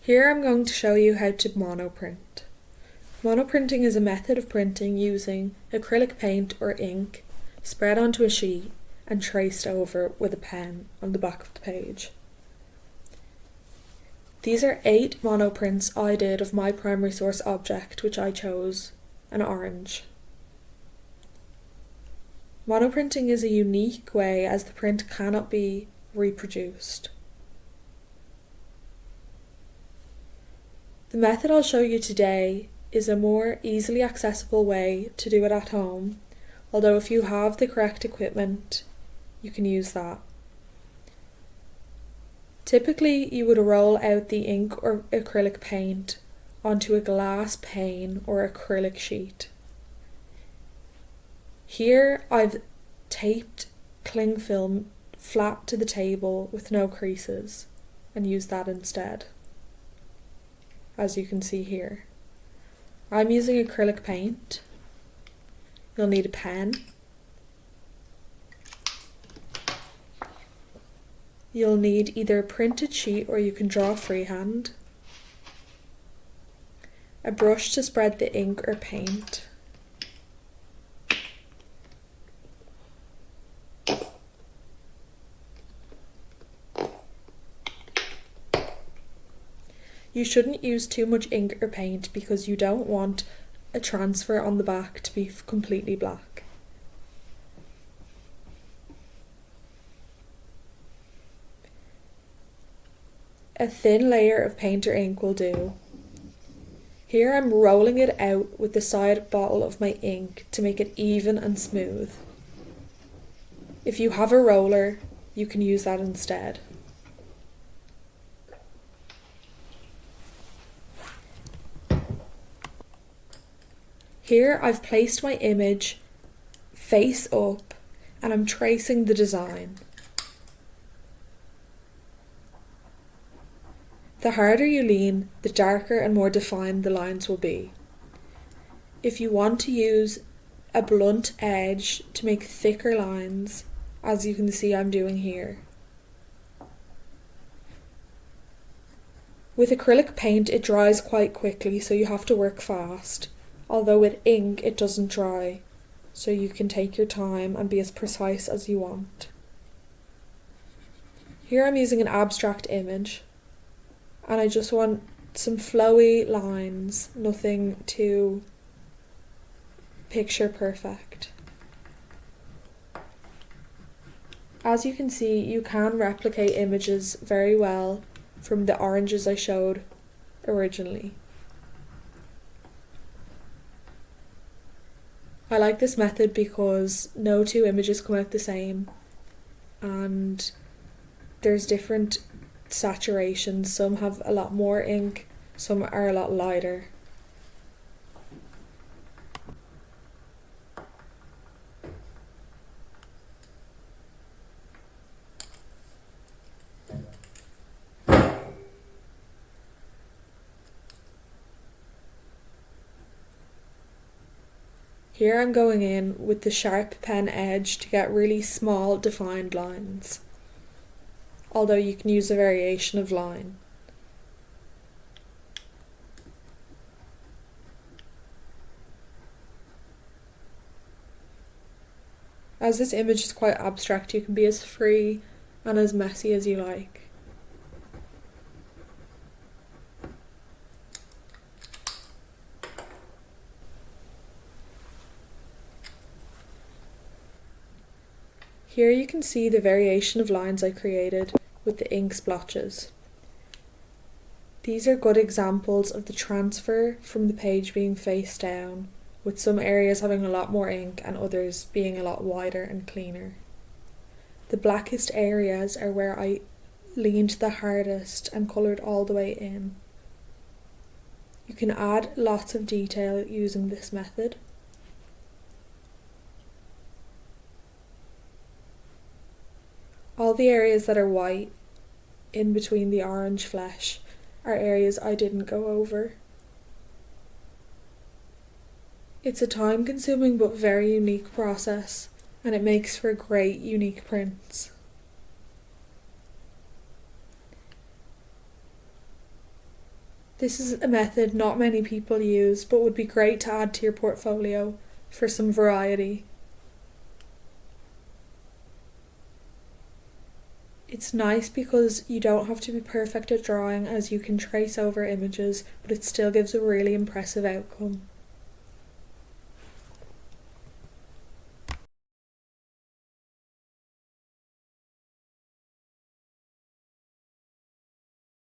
Here I'm going to show you how to monoprint. Monoprinting is a method of printing using acrylic paint or ink spread onto a sheet and traced over with a pen on the back of the page. These are 8 monoprints I did of my primary source object, which I chose an orange. Monoprinting is a unique way as the print cannot be reproduced. The method I'll show you today is a more easily accessible way to do it at home, although if you have the correct equipment, you can use that. Typically, you would roll out the ink or acrylic paint onto a glass pane or acrylic sheet. Here I've taped cling film flat to the table with no creases and used that instead, as you can see here. I'm using acrylic paint. You'll need a pen. You'll need either a printed sheet or you can draw freehand, a brush to spread the ink or paint, you shouldn't use too much ink or paint because you don't want a transfer on the back to be completely black. A thin layer of paint or ink will do. Here I'm rolling it out with the side bottle of my ink to make it even and smooth. If you have a roller, you can use that instead. Here I've placed my image face up and I'm tracing the design. The harder you lean, the darker and more defined the lines will be. If you want to use a blunt edge to make thicker lines, as you can see I'm doing here. With acrylic paint it dries quite quickly, so you have to work fast, although with ink it doesn't dry, so you can take your time and be as precise as you want. Here I'm using an abstract image. And I just want some flowy lines, nothing too picture perfect. As you can see, you can replicate images very well from the oranges I showed originally. I like this method because no 2 images come out the same and there's different saturations. Some have a lot more ink, some are a lot lighter. Here I'm going in with the sharp pen edge to get really small defined lines, although you can use a variation of line. As this image is quite abstract, you can be as free and as messy as you like. Here you can see the variation of lines I created with the ink splotches. These are good examples of the transfer from the page being face down, with some areas having a lot more ink and others being a lot wider and cleaner. The blackest areas are where I leaned the hardest and coloured all the way in. You can add lots of detail using this method. All the areas that are white in between the orange flesh are areas I didn't go over. It's a time-consuming but very unique process, and it makes for great unique prints. This is a method not many people use, but would be great to add to your portfolio for some variety. It's nice because you don't have to be perfect at drawing, as you can trace over images, but it still gives a really impressive outcome.